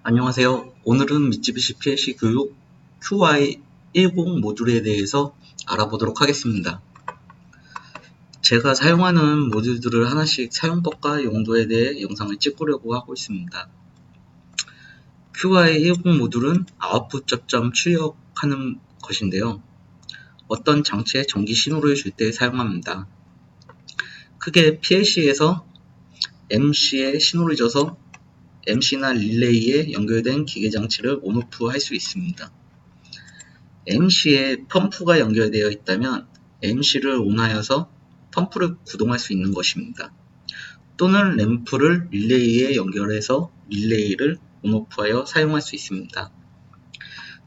안녕하세요. 오늘은 미쯔비시 PLC 교육 QI10 모듈에 대해서 알아보도록 하겠습니다. 제가 사용하는 모듈들을 하나씩 사용법과 용도에 대해 영상을 찍으려고 하고 있습니다. QI10 모듈은 아웃풋 접점 출력하는 것인데요. 어떤 장치에 전기 신호를 줄 때 사용합니다. 크게 PLC에서 MC에 신호를 줘서 MC나 릴레이에 연결된 기계장치를 온오프 할 수 있습니다. MC에 펌프가 연결되어 있다면 MC를 온하여서 펌프를 구동할 수 있는 것입니다. 또는 램프를 릴레이에 연결해서 릴레이를 온오프하여 사용할 수 있습니다.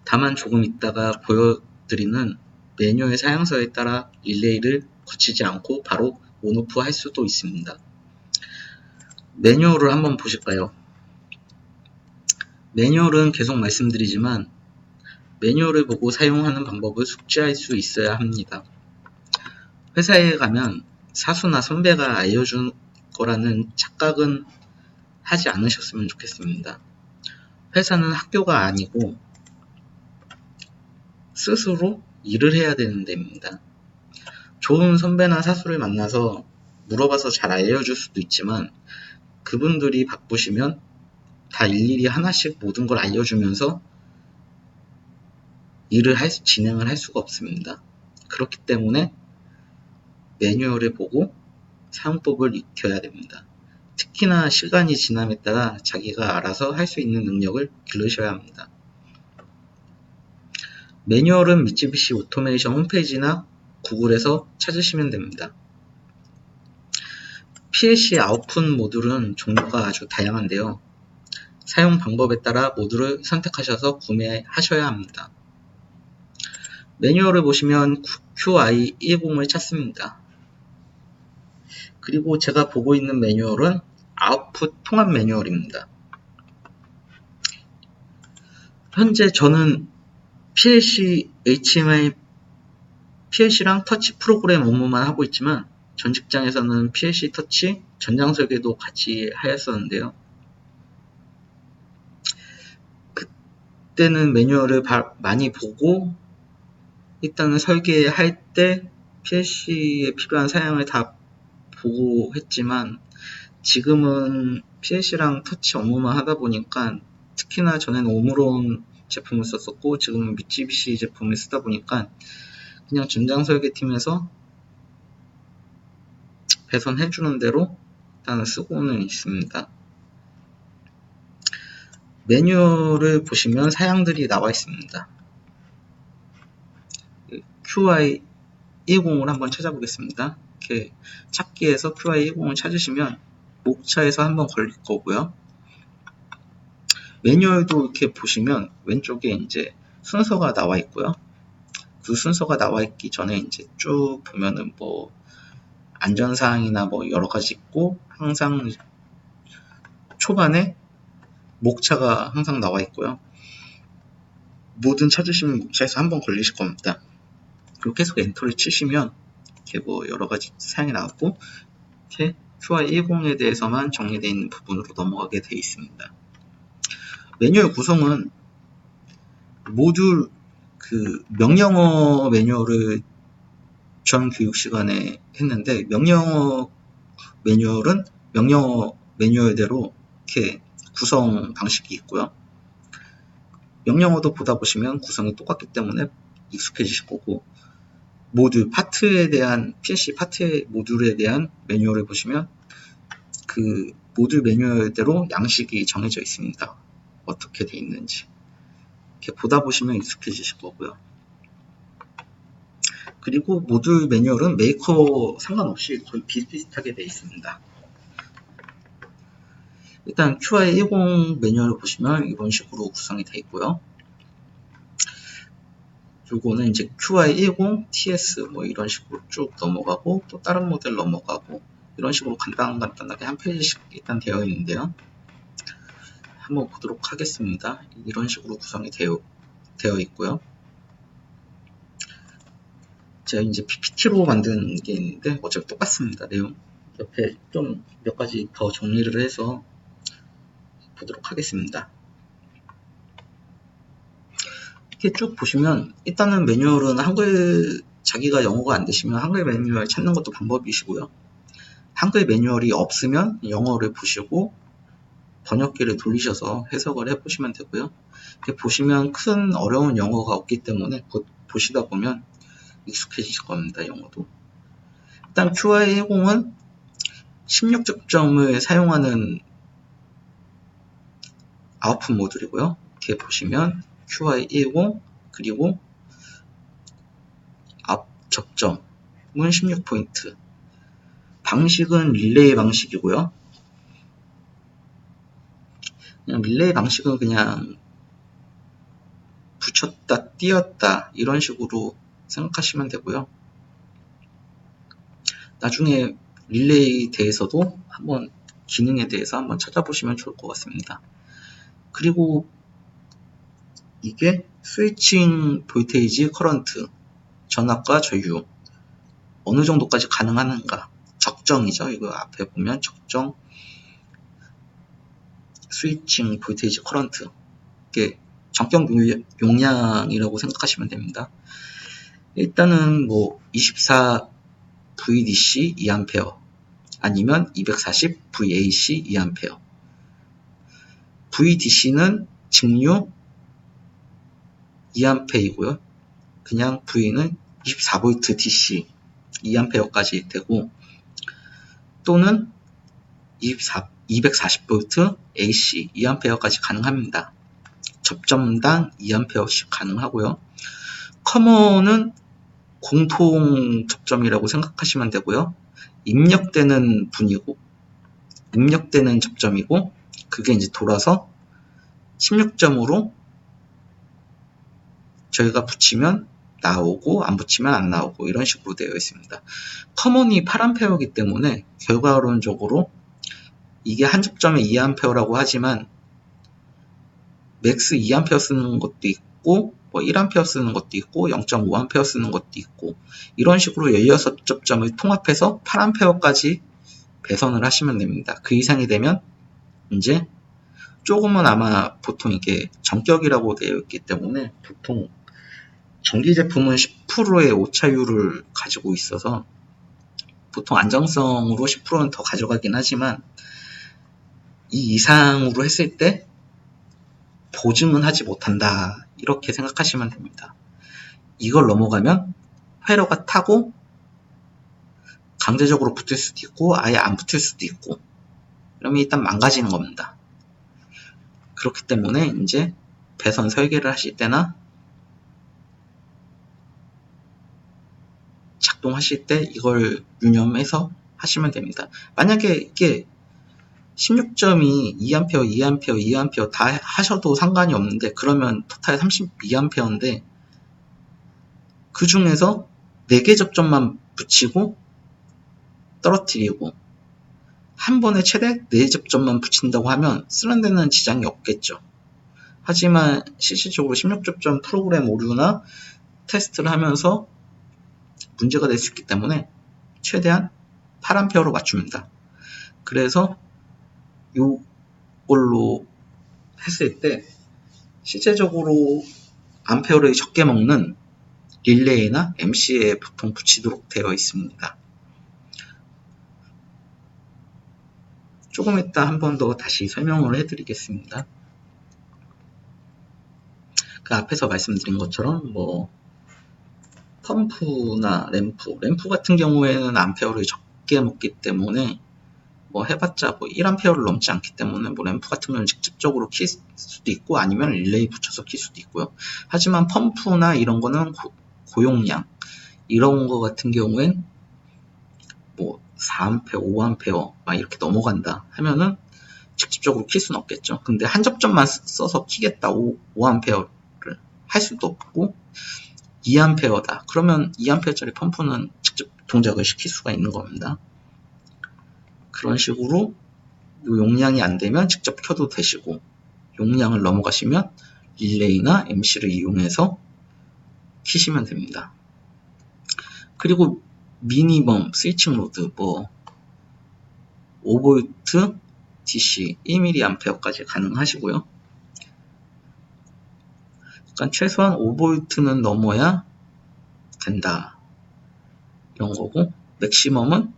다만 조금 있다가 보여드리는 매뉴얼 사양서에 따라 릴레이를 거치지 않고 바로 온오프 할 수도 있습니다. 매뉴얼을 한번 보실까요? 매뉴얼은 계속 말씀드리지만 매뉴얼을 보고 사용하는 방법을 숙지할 수 있어야 합니다. 회사에 가면 사수나 선배가 알려준 거라는 착각은 하지 않으셨으면 좋겠습니다. 회사는 학교가 아니고 스스로 일을 해야 되는 데입니다. 좋은 선배나 사수를 만나서 물어봐서 잘 알려줄 수도 있지만 그분들이 바쁘시면 다 일일이 하나씩 모든 걸 알려주면서 일을 진행을 할 수가 없습니다. 그렇기 때문에 매뉴얼을 보고 사용법을 익혀야 됩니다. 특히나 시간이 지남에 따라 자기가 알아서 할 수 있는 능력을 기르셔야 합니다. 매뉴얼은 미쯔비시 오토메이션 홈페이지나 구글에서 찾으시면 됩니다. PLC 아웃풋 모듈은 종류가 아주 다양한데요. 사용 방법에 따라 모듈을 선택하셔서 구매하셔야 합니다. 매뉴얼을 보시면 QI10을 찾습니다. 그리고 제가 보고 있는 매뉴얼은 아웃풋 통합 매뉴얼입니다. 현재 저는 PLC, HMI, PLC랑 터치 프로그램 업무만 하고 있지만 전 직장에서는 PLC 터치, 전장 설계도 같이 하였었는데요. 그때는 매뉴얼을 많이 보고 일단은 설계할 때 PLC에 필요한 사양을 다 보고 했지만 지금은 PLC랑 터치 업무만 하다 보니까 특히나 전에는 오므론 제품을 썼었고 지금은 미쯔비시 제품을 쓰다 보니까 그냥 전장 설계팀에서 배선해주는 대로 일단 쓰고는 있습니다. 매뉴얼을 보시면 사양들이 나와 있습니다. QI10을 한번 찾아보겠습니다. 이렇게 찾기에서 QI10을 찾으시면 목차에서 한번 걸릴 거고요. 매뉴얼도 이렇게 보시면 왼쪽에 이제 순서가 나와 있고요. 그 순서가 나와 있기 전에 이제 쭉 보면은 뭐 안전사항이나 뭐 여러 가지 있고 항상 초반에 목차가 항상 나와 있고요. 뭐든 찾으시면 목차에서 한번 걸리실 겁니다. 그리고 계속 엔터를 치시면 이렇게 뭐 여러 가지 사양이 나왔고 이렇게 QI10에 대해서만 정리되어 있는 부분으로 넘어가게 되어 있습니다. 매뉴얼 구성은 모듈 명령어 매뉴얼을 전 교육 시간에 했는데 명령어 매뉴얼은 명령어 매뉴얼대로 이렇게 구성 방식이 있고요. 명령어도 보다 보시면 구성이 똑같기 때문에 익숙해지실 거고 모듈 파트에 대한 PLC 파트의 모듈에 대한 매뉴얼을 보시면 그 모듈 매뉴얼대로 양식이 정해져 있습니다. 어떻게 되어 있는지 이렇게 보다 보시면 익숙해지실 거고요. 그리고 모듈 매뉴얼은 메이커 상관없이 거의 비슷비슷하게 되어 있습니다. 일단 QI10 매뉴얼을 보시면 이런 식으로 구성이 되어 있고요. 요거는 이제 QI10, TS 뭐 이런 식으로 쭉 넘어가고 또 다른 모델 넘어가고 이런 식으로 간단하게 한 페이지씩 일단 되어 있는데요. 한번 보도록 하겠습니다. 이런 식으로 구성이 되어 있고요. 제가 이제 PPT로 만든 게 있는데 어차피 똑같습니다. 내용 옆에 좀 몇 가지 더 정리를 해서 보도록 하겠습니다. 이렇게 쭉 보시면 일단은 매뉴얼은 한글 자기가 영어가 안 되시면 한글 매뉴얼 찾는 것도 방법이시고요. 한글 매뉴얼이 없으면 영어를 보시고 번역기를 돌리셔서 해석을 해보시면 되고요. 이렇게 보시면 큰 어려운 영어가 없기 때문에 보시다 보면 익숙해지실 겁니다. 영어도. 일단 QI10은 16접점을 사용하는 아웃풋 모듈이고요. 이렇게 보시면 QI10 그리고 앞 접점은 16포인트. 방식은 릴레이 방식이고요. 그냥 릴레이 방식은 그냥 붙였다 띄었다 이런 식으로 생각하시면 되고요. 나중에 릴레이 대해서도 한번 기능에 대해서 한번 찾아보시면 좋을 것 같습니다. 그리고 이게 스위칭 볼테이지 커런트 전압과 저유 어느 정도까지 가능한가 적정이죠. 이거 앞에 보면 적정 스위칭 볼테이지 커런트 이게 전격 용량이라고 생각하시면 됩니다. 일단은 뭐 24 VDC 2A 아니면 240 VAC 2A VDC는 직류 2A이고요. 그냥 V는 24V DC 2A까지 되고 또는 240V AC 2A까지 가능합니다. 접점당 2A씩 가능하고요. 커먼은 공통 접점이라고 생각하시면 되고요. 입력되는 분이고 입력되는 접점이고 그게 이제 돌아서 16점으로 저희가 붙이면 나오고 안 붙이면 안 나오고 이런 식으로 되어 있습니다. 커먼이 8A이기 때문에 결과론적으로 이게 한 접점에 2A라고 하지만 맥스 2A 쓰는 것도 있고 뭐 1A 쓰는 것도 있고 0.5A 쓰는 것도 있고 이런 식으로 16접점을 통합해서 8A까지 배선을 하시면 됩니다. 그 이상이 되면 이제 조금은 아마 보통 이게 전격이라고 되어 있기 때문에 보통 전기 제품은 10%의 오차율을 가지고 있어서 보통 안정성으로 10%는 더 가져가긴 하지만 이 이상으로 했을 때 보증은 하지 못한다 이렇게 생각하시면 됩니다. 이걸 넘어가면 회로가 타고 강제적으로 붙을 수도 있고 아예 안 붙을 수도 있고 그러면 일단 망가지는 겁니다. 그렇기 때문에 이제 배선 설계를 하실 때나 작동하실 때 이걸 유념해서 하시면 됩니다. 만약에 이게 16점이 2A, 2A, 2A 다 하셔도 상관이 없는데 그러면 토탈 32A인데 그 중에서 4개 접점만 붙이고 떨어뜨리고 한 번에 최대 4접점만 붙인다고 하면 쓰는 데는 지장이 없겠죠. 하지만 실질적으로 16접점 프로그램 오류나 테스트를 하면서 문제가 될 수 있기 때문에 최대한 8A로 맞춥니다. 그래서 이걸로 했을 때 실제적으로 암페어를 적게 먹는 릴레이나 MC에 보통 붙이도록 되어 있습니다. 조금 이따 한 번 더 다시 설명을 해드리겠습니다. 그 앞에서 말씀드린 것처럼 뭐 펌프나 램프 같은 경우에는 암페어를 적게 먹기 때문에 뭐 해봤자 뭐 1A를 넘지 않기 때문에 뭐 램프 같은 경우는 직접적으로 킬 수도 있고 아니면 릴레이 붙여서 킬 수도 있고요. 하지만 펌프나 이런 거는 고용량 이런 거 같은 경우엔 뭐 4A, 5A 막 이렇게 넘어간다 하면은 직접적으로 킬 수는 없겠죠. 근데 한 접점만 써서 키겠다 5A를 할 수도 없고 2A다. 그러면 2A짜리 펌프는 직접 동작을 시킬 수가 있는 겁니다. 그런 식으로 용량이 안 되면 직접 켜도 되시고 용량을 넘어가시면 릴레이나 MC를 이용해서 키시면 됩니다. 그리고 미니멈 스위칭 로드 뭐 5V DC 1mA까지 가능하시고요. 그러니까 최소한 5V는 넘어야 된다. 이런 거고, 맥시멈은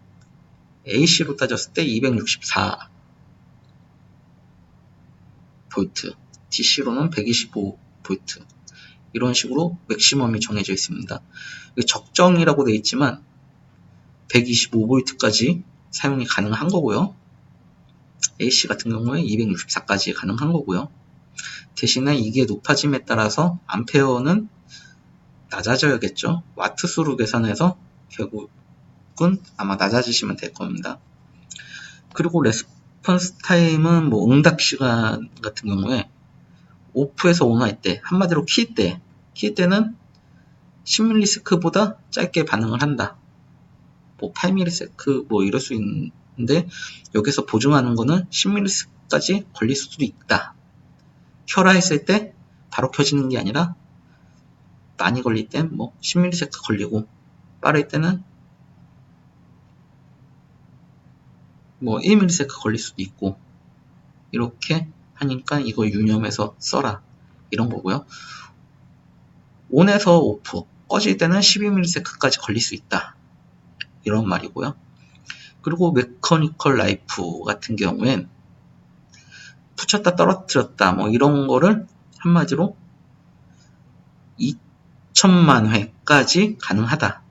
AC로 따졌을 때 264V, DC로는 125V, 이런 식으로 맥시멈이 정해져 있습니다. 적정이라고 되어 있지만 125V까지 사용이 가능한 거고요. AC 같은 경우에 264까지 가능한 거고요. 대신에 이게 높아짐에 따라서 암페어는 낮아져야겠죠. 와트 수로 계산해서 결국은 아마 낮아지시면 될 겁니다. 그리고 레스폰스 타임은 뭐 응답 시간 같은 경우에 오프에서 온할 때, 한마디로 키 때는 10ms보다 짧게 반응을 한다. 뭐 8ms 뭐 이럴 수 있는데, 여기서 보증하는 거는 10ms까지 걸릴 수도 있다. 켜라 했을 때 바로 켜지는 게 아니라 많이 걸릴 땐 뭐 10ms 걸리고, 빠를 때는 뭐 1ms 걸릴 수도 있고, 이렇게 하니까 이거 유념해서 써라, 이런 거고요. 온에서 오프, 꺼질 때는 12ms까지 걸릴 수 있다, 이런 말이고요. 그리고 메커니컬 라이프 같은 경우엔 붙였다 떨어뜨렸다 뭐 이런 거를 한마디로 2천만 회까지 가능하다.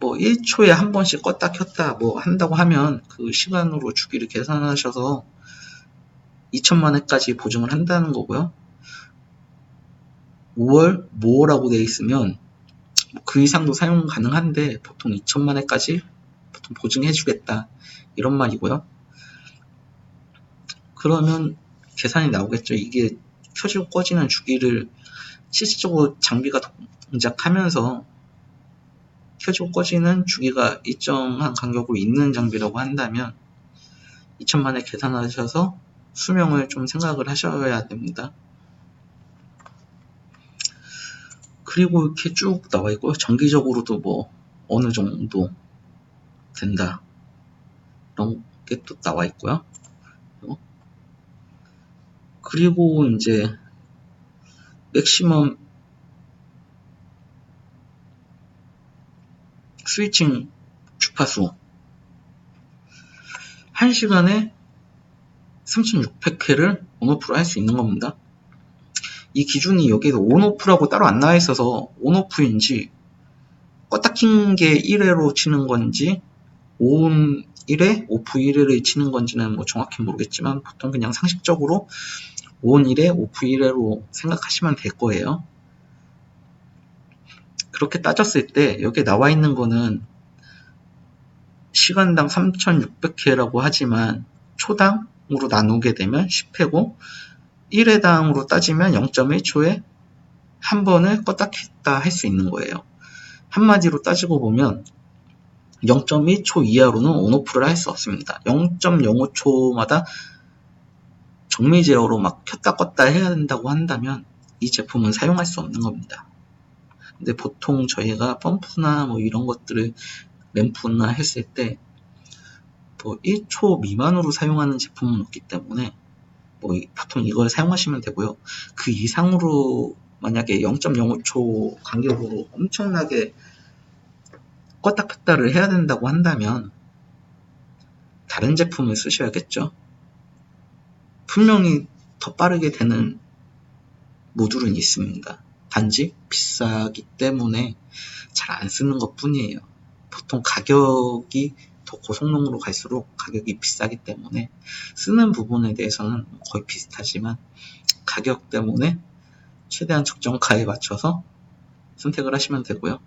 뭐 1초에 한 번씩 껐다 켰다 뭐 한다고 하면 그 시간으로 주기를 계산하셔서 2천만 회까지 보증을 한다는 거고요. 5월 모어라고 되어 있으면 그 이상도 사용 가능한데 보통 2천만 회까지 보통 보증해 주겠다, 이런 말이고요. 그러면 계산이 나오겠죠. 이게 켜지고 꺼지는 주기를 실질적으로 장비가 동작하면서 켜지고 꺼지는 주기가 일정한 간격으로 있는 장비라고 한다면 2천만 회 계산하셔서 수명을 좀 생각을 하셔야 됩니다. 그리고 이렇게 쭉 나와 있고요. 정기적으로도 뭐 어느 정도 된다, 이런 게 또 나와 있고요. 그리고 이제 맥시멈 스위칭 주파수 1시간에 3600회를 온오프로 할 수 있는 겁니다. 이 기준이 여기에서 온오프라고 따로 안 나와 있어서 온오프인지 껐다 킨 게 1회로 치는 건지 온 1회, 오프 1회를 치는 건지는 뭐 정확히 모르겠지만 보통 그냥 상식적으로 온 1회, 오프 1회로 생각하시면 될 거예요. 그렇게 따졌을 때 여기에 나와 있는 거는 시간당 3600회라고 하지만 초당으로 나누게 되면 10회고 1회당으로 따지면 0.1초에 한 번을 껐다 켰다 할 수 있는 거예요. 한마디로 따지고 보면 0.1초 이하로는 온오프를 할 수 없습니다. 0.05초마다 정밀 제어로 막 켰다 껐다 해야 된다고 한다면 이 제품은 사용할 수 없는 겁니다. 근데 보통 저희가 펌프나 뭐 이런 것들을 램프나 했을 때 뭐 1초 미만으로 사용하는 제품은 없기 때문에 뭐 보통 이걸 사용하시면 되고요. 그 이상으로 만약에 0.05초 간격으로 엄청나게 껐다 켰다를 해야 된다고 한다면 다른 제품을 쓰셔야겠죠. 분명히 더 빠르게 되는 모듈은 있습니다. 단지 비싸기 때문에 잘 안 쓰는 것 뿐이에요. 보통 가격이 더 고성능으로 갈수록 가격이 비싸기 때문에 쓰는 부분에 대해서는 거의 비슷하지만 가격 때문에 최대한 적정가에 맞춰서 선택을 하시면 되고요.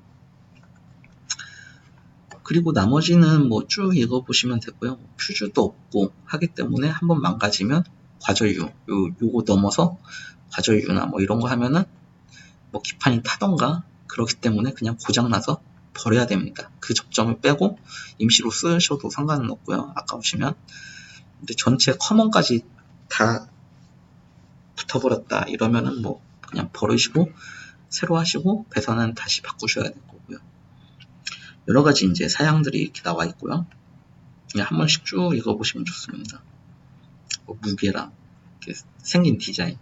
그리고 나머지는 뭐 쭉 읽어보시면 되고요. 퓨즈도 없고 하기 때문에 한번 망가지면 과저유, 요거 넘어서 과저유나 뭐 이런 거 하면은 뭐 기판이 타던가 그렇기 때문에 그냥 고장나서 버려야 됩니다. 그 접점을 빼고 임시로 쓰셔도 상관은 없고요. 아까우시면. 근데 전체 커먼까지 다 붙어버렸다 이러면은 뭐 그냥 버리시고 새로 하시고 배선은 다시 바꾸셔야 될 거고요. 여러 가지 이제 사양들이 이렇게 나와 있고요. 그냥 한 번씩 쭉 읽어보시면 좋습니다. 뭐 무게랑 이렇게 생긴 디자인.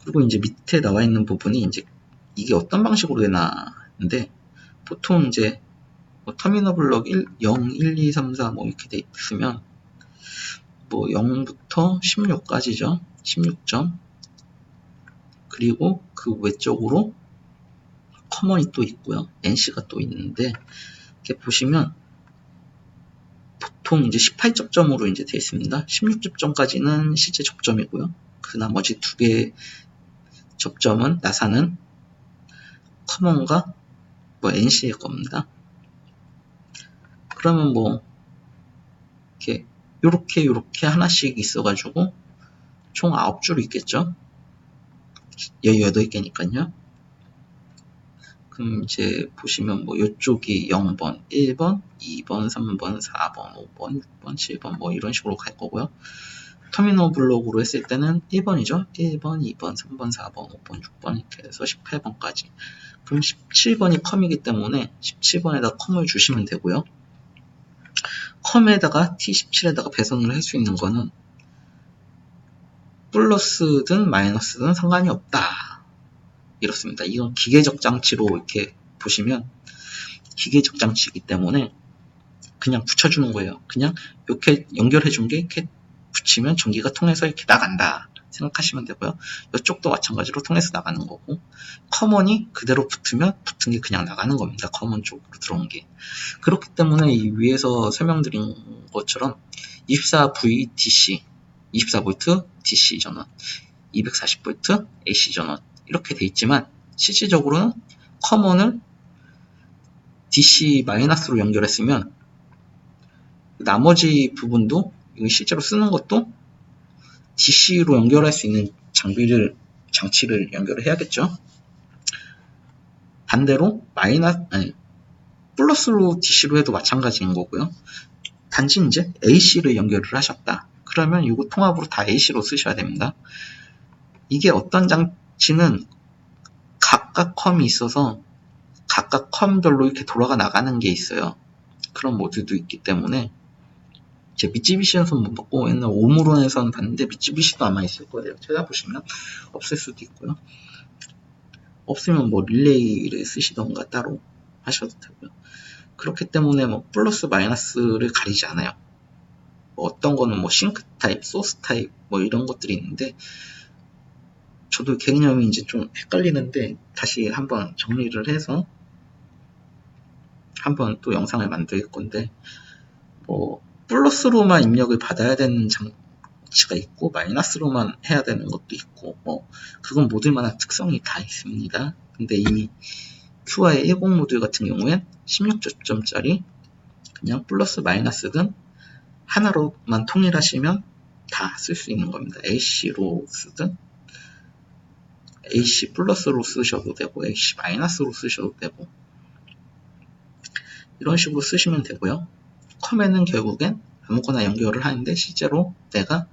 그리고 이제 밑에 나와 있는 부분이 이제 이게 어떤 방식으로 되나인데, 보통 이제 뭐 터미널 블럭 0, 1, 2, 3, 4 뭐 이렇게 돼 있으면 뭐 0부터 16까지죠. 16점. 그리고 그 외쪽으로 커먼이 또 있고요. NC가 또 있는데, 이렇게 보시면 보통 이제 18접점으로 이제 되어 있습니다. 16접점까지는 실제 접점이고요. 그 나머지 두 개의 접점은 나사는 커먼과 뭐 NC일 겁니다. 그러면 뭐 요렇게 하나씩 있어가지고 총 9줄 있겠죠. 18개니까요. 그럼 이제 보시면 뭐 요쪽이 0번, 1번, 2번, 3번, 4번, 5번, 6번, 7번 뭐 이런 식으로 갈 거고요. 터미널 블록으로 했을 때는 1번이죠. 1번, 2번, 3번, 4번, 5번, 6번 이렇게 해서 18번까지. 그럼 17번이 컴이기 때문에 17번에다 컴을 주시면 되고요. 컴에다가 T17에다가 배선을 할 수 있는 거는 플러스든 마이너스든 상관이 없다. 이렇습니다. 이건 기계적 장치로 이렇게 보시면 기계적 장치이기 때문에 그냥 붙여주는 거예요. 그냥 이렇게 연결해준 게 이렇게 붙이면 전기가 통해서 이렇게 나간다 생각하시면 되고요. 이쪽도 마찬가지로 통해서 나가는 거고, 커먼이 그대로 붙으면 붙은 게 그냥 나가는 겁니다. 커먼 쪽으로 들어온 게. 그렇기 때문에 이 위에서 설명드린 것처럼 24V DC, 24V DC 전원, 240V AC 전원 이렇게 돼 있지만, 실질적으로는 커먼을 DC-로 연결했으면 나머지 부분도 실제로 쓰는 것도 DC로 연결할 수 있는 장치를 연결을 해야겠죠. 반대로 플러스로 DC로 해도 마찬가지인 거고요. 단지 이제 AC를 연결을 하셨다. 그러면 이거 통합으로 다 AC로 쓰셔야 됩니다. 이게 어떤 장치는 각각 컴이 있어서 각각 컴별로 이렇게 돌아가 나가는 게 있어요. 그런 모드도 있기 때문에 제 미쯔비시에서 못 봤고 옛날 오므론에서는 봤는데 미쯔비시도 아마 있을 거예요. 찾아보시면 없을 수도 있고요. 없으면 뭐 릴레이를 쓰시던가 따로 하셔도 되고요. 그렇기 때문에 뭐 플러스 마이너스를 가리지 않아요. 뭐 어떤 거는 뭐 싱크 타입, 소스 타입 뭐 이런 것들이 있는데 저도 개념이 이제 좀 헷갈리는데 다시 한번 정리를 해서 한번 또 영상을 만들 건데, 뭐 플러스로만 입력을 받아야 되는 장치가 있고 마이너스로만 해야 되는 것도 있고, 뭐 그건 모듈마다 특성이 다 있습니다. 근데 이 QI 10 모듈 같은 경우엔 16점짜리 그냥 플러스 마이너스든 하나로만 통일하시면 다 쓸 수 있는 겁니다. AC로 쓰든 AC 플러스로 쓰셔도 되고 AC 마이너스로 쓰셔도 되고 이런 식으로 쓰시면 되고요. 컴에는 결국엔 아무거나 연결을 하는데 실제로 내가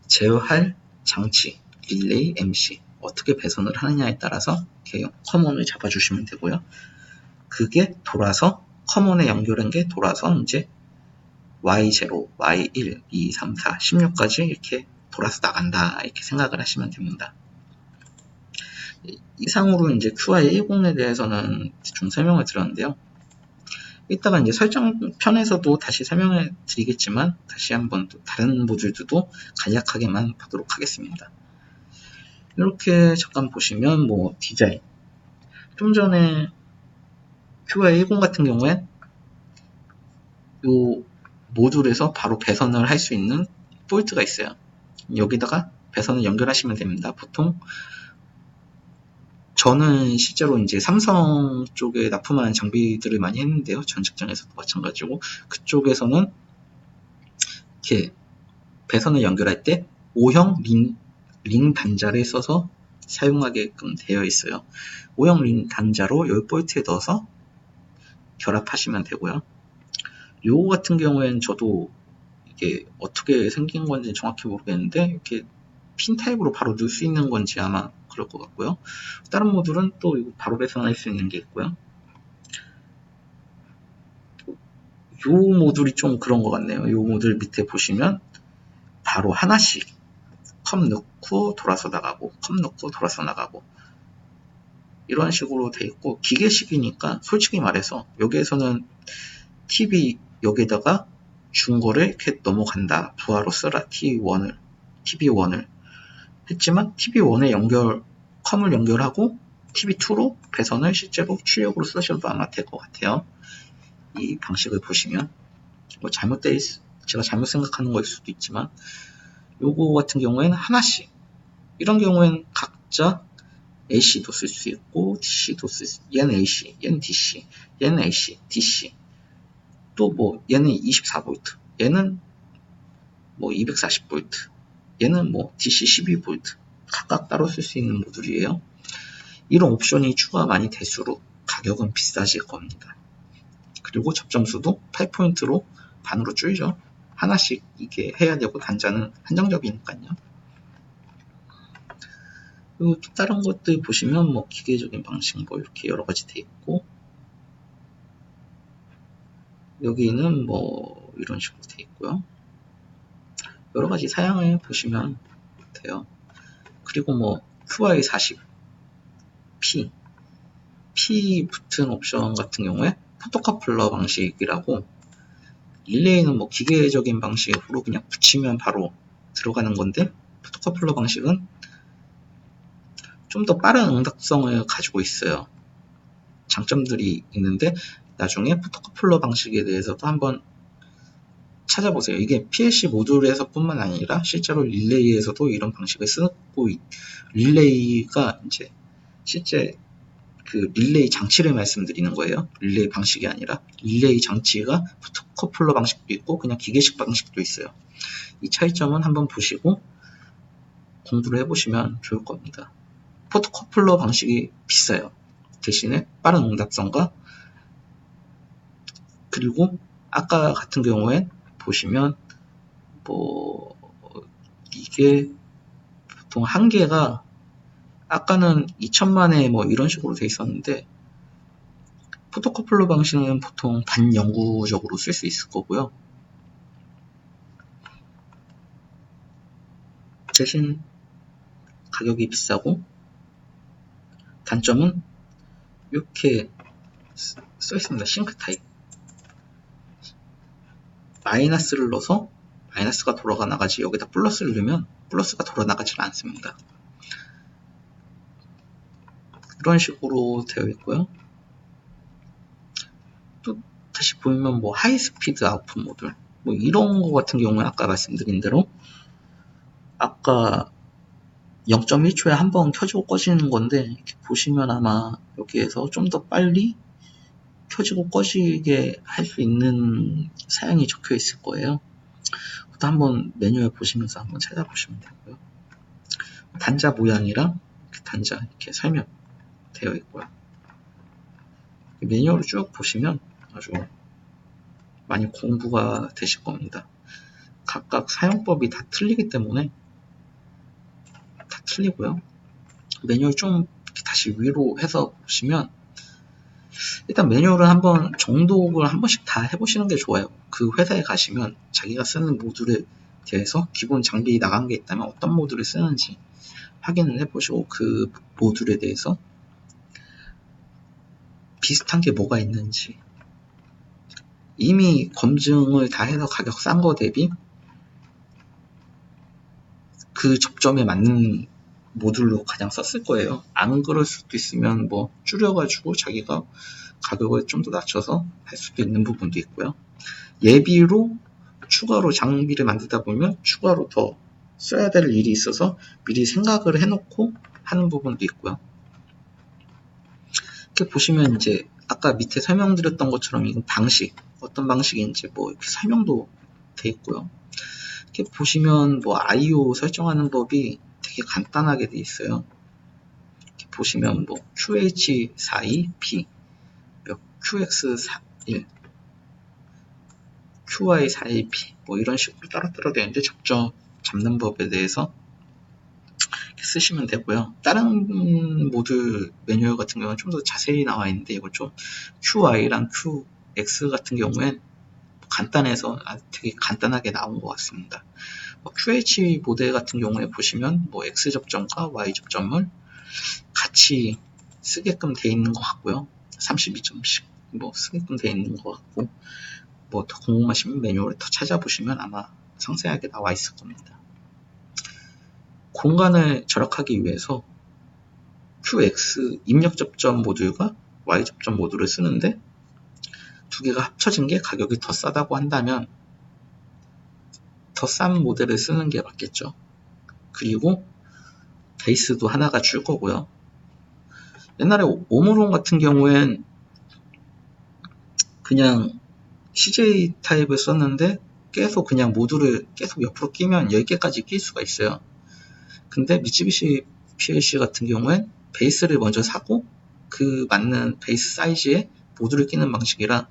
제어할 장치, 릴레이, MC 어떻게 배선을 하느냐에 따라서 이렇게 커먼을 잡아주시면 되고요. 그게 돌아서 커먼에 연결한 게 돌아서 이제 Y0, Y1, 2, 3, 4, 16까지 이렇게 돌아서 나간다 이렇게 생각을 하시면 됩니다. 이상으로 이제 QI10에 대해서는 좀 설명을 드렸는데요. 이따가 이제 설정편에서도 다시 설명을 드리겠지만 다시 한번 또 다른 모듈들도 간략하게만 보도록 하겠습니다. 이렇게 잠깐 보시면 뭐 디자인, 좀 전에 QI10 같은 경우엔 이 모듈에서 바로 배선을 할 수 있는 포트가 있어요. 여기다가 배선을 연결하시면 됩니다. 보통 저는 실제로 이제 삼성 쪽에 납품하는 장비들을 많이 했는데요. 전 직장에서도 마찬가지고 그쪽에서는 이렇게 배선을 연결할 때 O형 링 단자를 써서 사용하게끔 되어 있어요. O형 링 단자로 이 볼트에 넣어서 결합하시면 되고요. 요거 같은 경우에는 저도 이게 어떻게 생긴 건지 정확히 모르겠는데 이렇게 핀 타입으로 바로 넣을 수 있는 건지 아마 그럴 것 같고요. 다른 모듈은 또 바로 배선할 수 있는 게 있고요. 요 모듈이 좀 그런 것 같네요. 요 모듈 밑에 보시면 바로 하나씩 컵 넣고 돌아서 나가고, 컵 넣고 돌아서 나가고, 이런 식으로 돼 있고, 기계식이니까 솔직히 말해서 여기에서는 TV 여기에다가 준 거를 이렇게 넘어간다. 부하로 쓰라. TV1을 했지만 TV1에 컴을 연결하고 TV2로 배선을 실제로 출력으로 쓰셔도 아마 될 것 같아요. 이 방식을 보시면 뭐 제가 잘못 생각하는 거일 수도 있지만, 요거 같은 경우에는 하나씩, 이런 경우에는 각자 AC도 쓸 수 있고 DC도 쓸 수 있고, 얘는 AC, 얘는 DC, 얘는 AC, DC, 또 뭐 얘는 24V, 얘는 뭐 240V, 얘는 뭐 DC 12V, 각각 따로 쓸 수 있는 모듈이에요. 이런 옵션이 추가 많이 될수록 가격은 비싸질 겁니다. 그리고 접점수도 8포인트로 반으로 줄죠. 하나씩 이게 해야 되고 단자는 한정적이니까요. 그리고 또 다른 것들 보시면 뭐 기계적인 방식 뭐 이렇게 여러 가지 돼 있고, 여기는 뭐 이런 식으로 돼 있고요. 여러 가지 사양을 보시면 돼요. 그리고 뭐 QI40 P 붙은 옵션 같은 경우에 포토커플러 방식이라고, 릴레이는 뭐 기계적인 방식으로 그냥 붙이면 바로 들어가는 건데, 포토커플러 방식은 좀 더 빠른 응답성을 가지고 있어요. 장점들이 있는데 나중에 포토커플러 방식에 대해서도 한번 찾아보세요. 이게 PLC 모듈에서 뿐만 아니라 실제로 릴레이에서도 이런 방식을 쓰고, 릴레이가 이제 실제 그 릴레이 장치를 말씀드리는 거예요. 릴레이 방식이 아니라 릴레이 장치가 포토커플러 방식도 있고 그냥 기계식 방식도 있어요. 이 차이점은 한번 보시고 공부를 해보시면 좋을 겁니다. 포토커플러 방식이 비싸요. 대신에 빠른 응답성과, 그리고 아까 같은 경우엔 보시면 뭐 이게 보통 한 개가 아까는 2000만에 뭐 이런 식으로 돼 있었는데, 포토커플러 방식은 보통 반영구적으로 쓸 수 있을 거고요. 대신 가격이 비싸고, 단점은 이렇게 써 있습니다. 싱크 타입. 마이너스를 넣어서 마이너스가 돌아가 나가지, 여기다 플러스를 넣으면 플러스가 돌아 나가지 않습니다. 이런 식으로 되어 있고요. 또 다시 보면 뭐 하이스피드 아웃풋 모듈, 뭐 이런 거 같은 경우는 아까 말씀드린 대로 아까 0.1초에 한번 켜지고 꺼지는 건데, 이렇게 보시면 아마 여기에서 좀 더 빨리 켜지고 꺼지게 할 수 있는 사양이 적혀 있을 거예요. 그것도 한번 매뉴얼 보시면서 한번 찾아보시면 되고요. 단자 모양이랑 단자 이렇게 설명되어 있고요. 매뉴얼을 쭉 보시면 아주 많이 공부가 되실 겁니다. 각각 사용법이 다 틀리기 때문에 다 틀리고요. 매뉴얼 좀 다시 위로 해서 보시면, 일단 매뉴얼은 한번 정독을 한 번씩 다 해보시는 게 좋아요. 그 회사에 가시면 자기가 쓰는 모듈에 대해서 기본 장비 나간 게 있다면 어떤 모듈을 쓰는지 확인을 해보시고, 그 모듈에 대해서 비슷한 게 뭐가 있는지, 이미 검증을 다 해서 가격 싼 거 대비 그 접점에 맞는 모듈로 가장 썼을 거예요. 안 그럴 수도 있으면 뭐 줄여가지고 자기가 가격을 좀 더 낮춰서 할 수도 있는 부분도 있고요. 예비로 추가로 장비를 만들다 보면 추가로 더 써야 될 일이 있어서 미리 생각을 해놓고 하는 부분도 있고요. 이렇게 보시면 이제 아까 밑에 설명드렸던 것처럼 이건 방식, 어떤 방식인지 뭐 이렇게 설명도 돼 있고요. 이렇게 보시면 뭐 I/O 설정하는 법이 되게 간단하게 돼 있어요. 이렇게 보시면 뭐 QH42P, QX41, QI41P 뭐 이런 식으로 따로따로 되는데 접점 잡는 법에 대해서 쓰시면 되고요. 다른 모듈 매뉴얼 같은 경우는 좀 더 자세히 나와 있는데, 이거 좀 QI랑 QX 같은 경우엔 간단해서 되게 간단하게 나온 것 같습니다. QH 모델 같은 경우에 보시면 X 접점과 Y 접점을 같이 쓰게끔 돼 있는 것 같고요. 32점씩 쓰게끔 돼 있는 것 같고, 더 궁금하시면 매뉴얼을 더 찾아보시면 아마 상세하게 나와 있을 겁니다. 공간을 절약하기 위해서 QX 입력 접점 모듈과 Y 접점 모듈을 쓰는데, 두 개가 합쳐진 게 가격이 더 싸다고 한다면 더 싼 모델을 쓰는 게 맞겠죠. 그리고 베이스도 하나가 줄 거고요. 옛날에 오므론 같은 경우엔 그냥 CJ 타입을 썼는데 계속 그냥 모듈을 계속 옆으로 끼면 10개까지 낄 수가 있어요. 근데 미쓰비시 PLC 같은 경우엔 베이스를 먼저 사고 그 맞는 베이스 사이즈의 모듈을 끼는 방식이라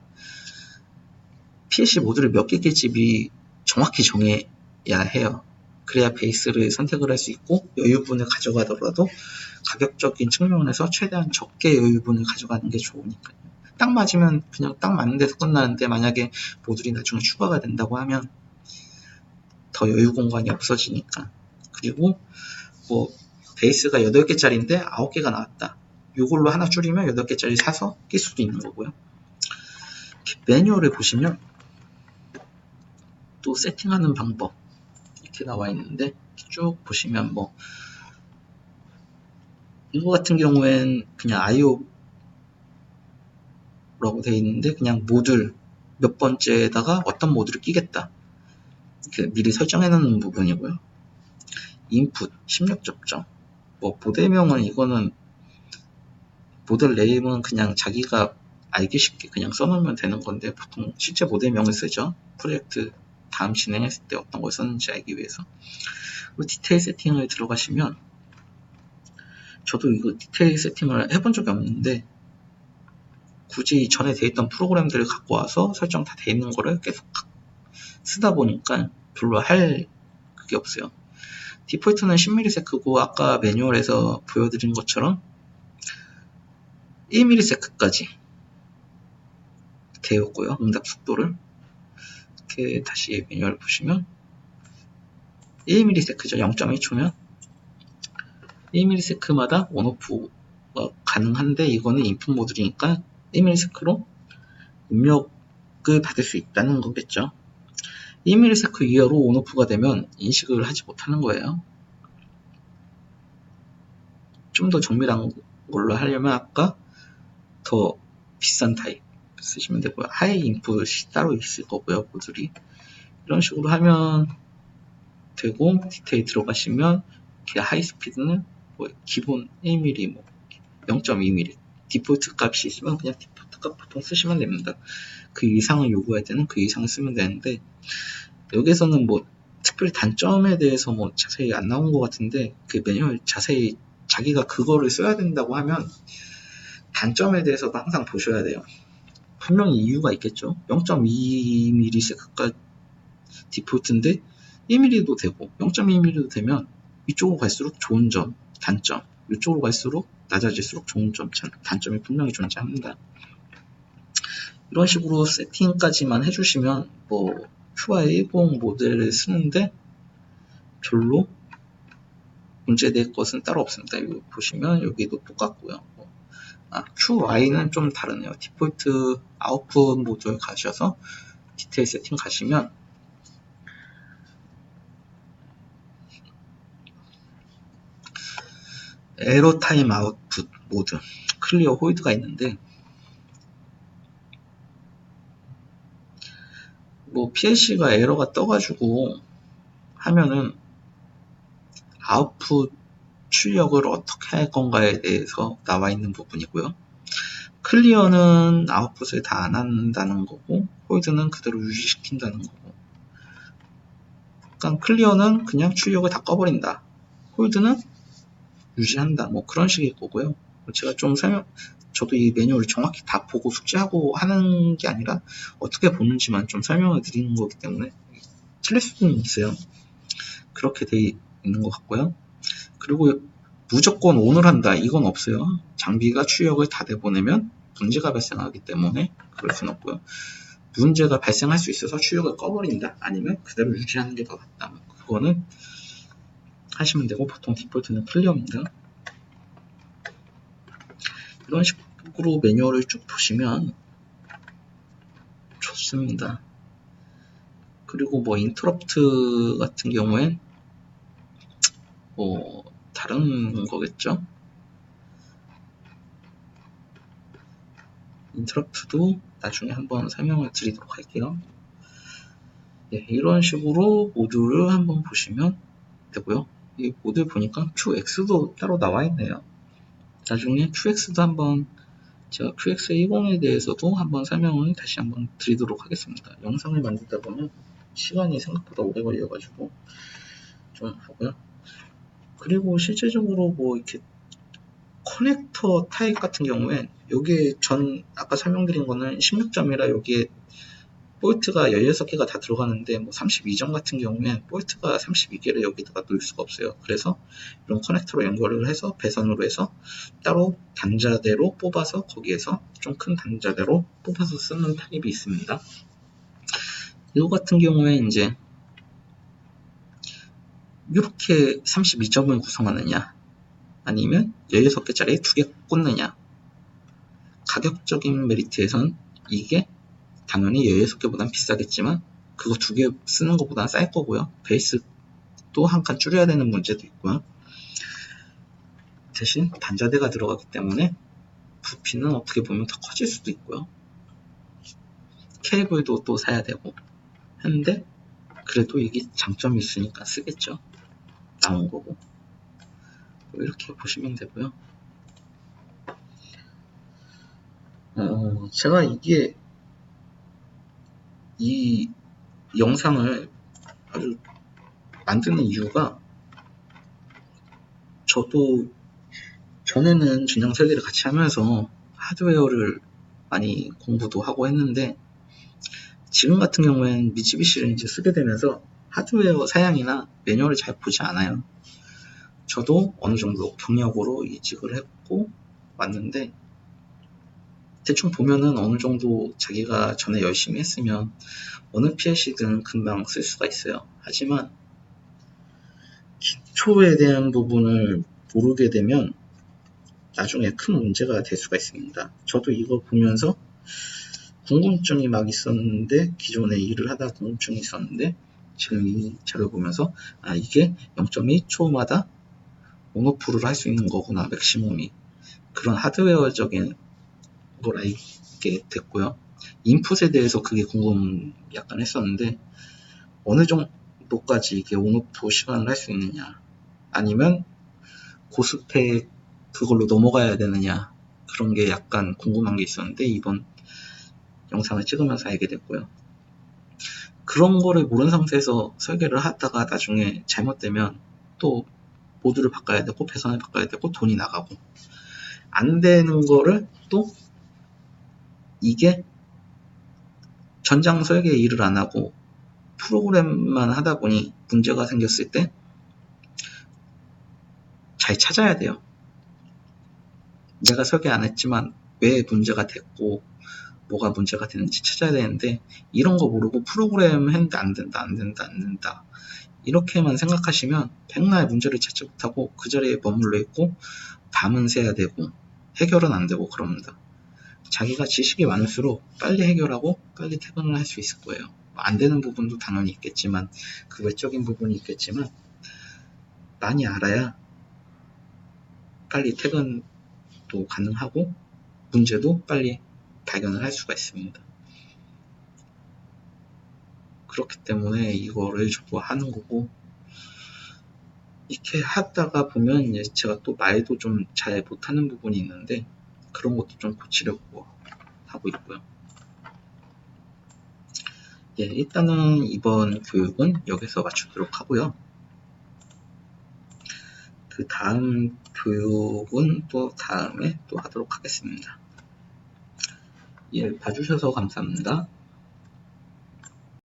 PLC 모듈을 몇 개 낄지 미리 정확히 정해야 해요. 그래야 베이스를 선택을 할 수 있고 여유분을 가져가더라도 가격적인 측면에서 최대한 적게 여유분을 가져가는 게 좋으니까요. 딱 맞으면 그냥 딱 맞는 데서 끝나는데, 만약에 모듈이 나중에 추가가 된다고 하면 더 여유 공간이 없어지니까. 그리고 베이스가 8개짜리인데 9개가 나왔다. 이걸로 하나 줄이면 8개짜리 사서 낄 수도 있는 거고요. 매뉴얼을 보시면 또 세팅하는 방법 이렇게 나와 있는데, 쭉 보시면 이거 같은 경우엔 그냥 IO라고 되어 있는데, 그냥 모듈 몇 번째에다가 어떤 모듈을 끼겠다 이렇게 미리 설정해 놓는 부분이고요. 인풋, 입력 접점, 모델명은 이거는 모델 네임은 그냥 자기가 알기 쉽게 그냥 써놓으면 되는 건데, 보통 실제 모델명을 쓰죠. 프로젝트 다음 진행했을 때 어떤 걸 썼는지 알기 위해서. 그리고 디테일 세팅을 들어가시면, 저도 이거 디테일 세팅을 해본 적이 없는데 굳이 전에 돼 있던 프로그램들을 갖고 와서 설정 다 돼 있는 거를 계속 쓰다 보니까 별로 할 그게 없어요. 디폴트는 10ms고 아까 매뉴얼에서 보여드린 것처럼 1ms까지 되었고요. 응답 속도를 이렇게 다시 매뉴얼 보시면 1ms죠. 0.1초면 1ms마다 온오프가 가능한데, 이거는 인풋 모듈이니까 1ms로 입력을 받을 수 있다는 거겠죠. 1ms 이하로 온오프가 되면 인식을 하지 못하는 거예요. 좀 더 정밀한 걸로 하려면 아까 더 비싼 타입 쓰시면 되고요. 하이 인풋이 따로 있을 거고요. 모듈이 이런 식으로 하면 되고, 디테일 들어가시면 하이 스피드는 기본 1mm, 0.2mm 디폴트 값이 있으면 그냥 디폴트 값 보통 쓰시면 됩니다. 그 이상을 요구할 때는 그 이상을 쓰면 되는데, 여기서는 특별히 단점에 대해서 자세히 안 나온 것 같은데, 그 매뉴얼 자세히 자기가 그거를 써야 된다고 하면 단점에 대해서도 항상 보셔야 돼요. 분명히 이유가 있겠죠. 0.2mms가 디폴트인데 1mm도 되고 0.2mm도 되면 이쪽으로 갈수록 좋은 점, 단점, 이쪽으로 갈수록 낮아질수록 좋은 점, 단점이 분명히 존재합니다. 이런 식으로 세팅까지만 해주시면 QI10 모델을 쓰는데 별로 문제될 것은 따로 없습니다. 여기 보시면 여기도 똑같고요. QY는 좀 다르네요. 디폴트 아웃풋 모드에 가셔서 디테일 세팅 가시면 에러 타임 아웃풋 모드 클리어 홀드가 있는데, PLC가 에러가 떠가지고 하면은 아웃풋 출력을 어떻게 할 건가에 대해서 나와 있는 부분이고요. 클리어는 아웃풋을 다 안 한다는 거고, 홀드는 그대로 유지시킨다는 거고. 그러니까 클리어는 그냥 출력을 다 꺼버린다. 홀드는 유지한다. 그런 식일 거고요. 제가 좀 저도 이 매뉴얼을 정확히 다 보고 숙지하고 하는 게 아니라 어떻게 보는지만 좀 설명을 드리는 거기 때문에 틀릴 수는 있어요. 그렇게 돼 있는 것 같고요. 그리고 무조건 ON을 한다, 이건 없어요. 장비가 출력을 다 내보내면 문제가 발생하기 때문에 그럴 수는 없고요. 문제가 발생할 수 있어서 출력을 꺼버린다. 아니면 그대로 유지하는 게 더 낫다. 그거는 하시면 되고, 보통 디폴트는 클리어입니다. 이런 식으로 매뉴얼을 쭉 보시면 좋습니다. 그리고 뭐 인터럽트 같은 경우엔 뭐 다른 거겠죠. 인터럽트도 나중에 한번 설명을 드리도록 할게요. 네, 이런 식으로 모듈을 한번 보시면 되고요. 이 모듈 보니까 QX도 따로 나와 있네요. 나중에 QX도 한번 제가 QX10에 대해서도 한번 설명을 다시 한번 드리도록 하겠습니다. 영상을 만들다 보면 시간이 생각보다 오래 걸려가지고 좀 하고요. 그리고 실제적으로 뭐 이렇게 커넥터 타입 같은 경우엔 여기에 아까 설명드린 거는 16점이라 여기에 볼트가 16개가 다 들어가는데 뭐 32점 같은 경우엔 볼트가 32개를 여기다가 놓을 수가 없어요. 그래서 이런 커넥터로 연결을 해서 배선으로 해서 따로 단자대로 뽑아서 거기에서 좀 큰 단자대로 뽑아서 쓰는 타입이 있습니다. 이거 같은 경우에 이제 이렇게 32점을 구성하느냐 아니면 16개짜리 2개 꽂느냐. 가격적인 메리트에선 이게 당연히 16개보단 비싸겠지만 그거 2개 쓰는 것보다 쌀 거고요. 베이스도 한 칸 줄여야 되는 문제도 있고요. 대신 단자대가 들어가기 때문에 부피는 어떻게 보면 더 커질 수도 있고요. 케이블도 또 사야 되고 하는데 그래도 이게 장점이 있으니까 쓰겠죠. 나온 거고. 이렇게 보시면 되고요. 제가 이 영상을 아주 만드는 이유가 저도 전에는 전장 설계를 같이 하면서 하드웨어를 많이 공부도 하고 했는데 지금 같은 경우에는 미쓰비시를 이제 쓰게 되면서 하드웨어 사양이나 매뉴얼을 잘 보지 않아요. 저도 어느 정도 경력으로 이직을 했고 왔는데 대충 보면은 어느 정도 자기가 전에 열심히 했으면 어느 PLC든 금방 쓸 수가 있어요. 하지만 기초에 대한 부분을 모르게 되면 나중에 큰 문제가 될 수가 있습니다. 저도 이거 보면서 궁금증이 막 있었는데 기존에 일을 하다 궁금증이 있었는데 지금 이 자료 보면서 이게 0.1초마다 온오프를 할 수 있는 거구나. 맥시멈이. 그런 하드웨어적인 걸 알게 됐고요. 인풋에 대해서 그게 약간 했었는데 어느 정도까지 이게 온오프 시간을 할 수 있느냐 아니면 고스펙 그걸로 넘어가야 되느냐 그런 게 약간 궁금한 게 있었는데 이번 영상을 찍으면서 알게 됐고요. 그런 거를 모르는 상태에서 설계를 하다가 나중에 잘못되면 또 모듈을 바꿔야 되고 배선을 바꿔야 되고 돈이 나가고 안 되는 거를 또 이게 전장 설계 일을 안 하고 프로그램만 하다 보니 문제가 생겼을 때 잘 찾아야 돼요. 내가 설계 안 했지만 왜 문제가 됐고 뭐가 문제가 되는지 찾아야 되는데 이런 거 모르고 프로그램 했는데 안 된다 이렇게만 생각하시면 백날 문제를 찾지 못하고 그 자리에 머물러 있고 밤은 새야 되고 해결은 안 되고 그럽니다. 자기가 지식이 많을수록 빨리 해결하고 빨리 퇴근을 할 수 있을 거예요. 안 되는 부분도 당연히 있겠지만 그 외적인 부분이 있겠지만 많이 알아야 빨리 퇴근도 가능하고 문제도 빨리 발견을 할 수가 있습니다. 그렇기 때문에 이거를 저도 하는 거고 이렇게 하다가 보면 이제 제가 또 말도 좀 잘 못하는 부분이 있는데 그런 것도 좀 고치려고 하고 있고요. 예, 일단은 이번 교육은 여기서 마치도록 하고요. 그 다음 교육은 또 다음에 또 하도록 하겠습니다. 예, 봐주셔서 감사합니다.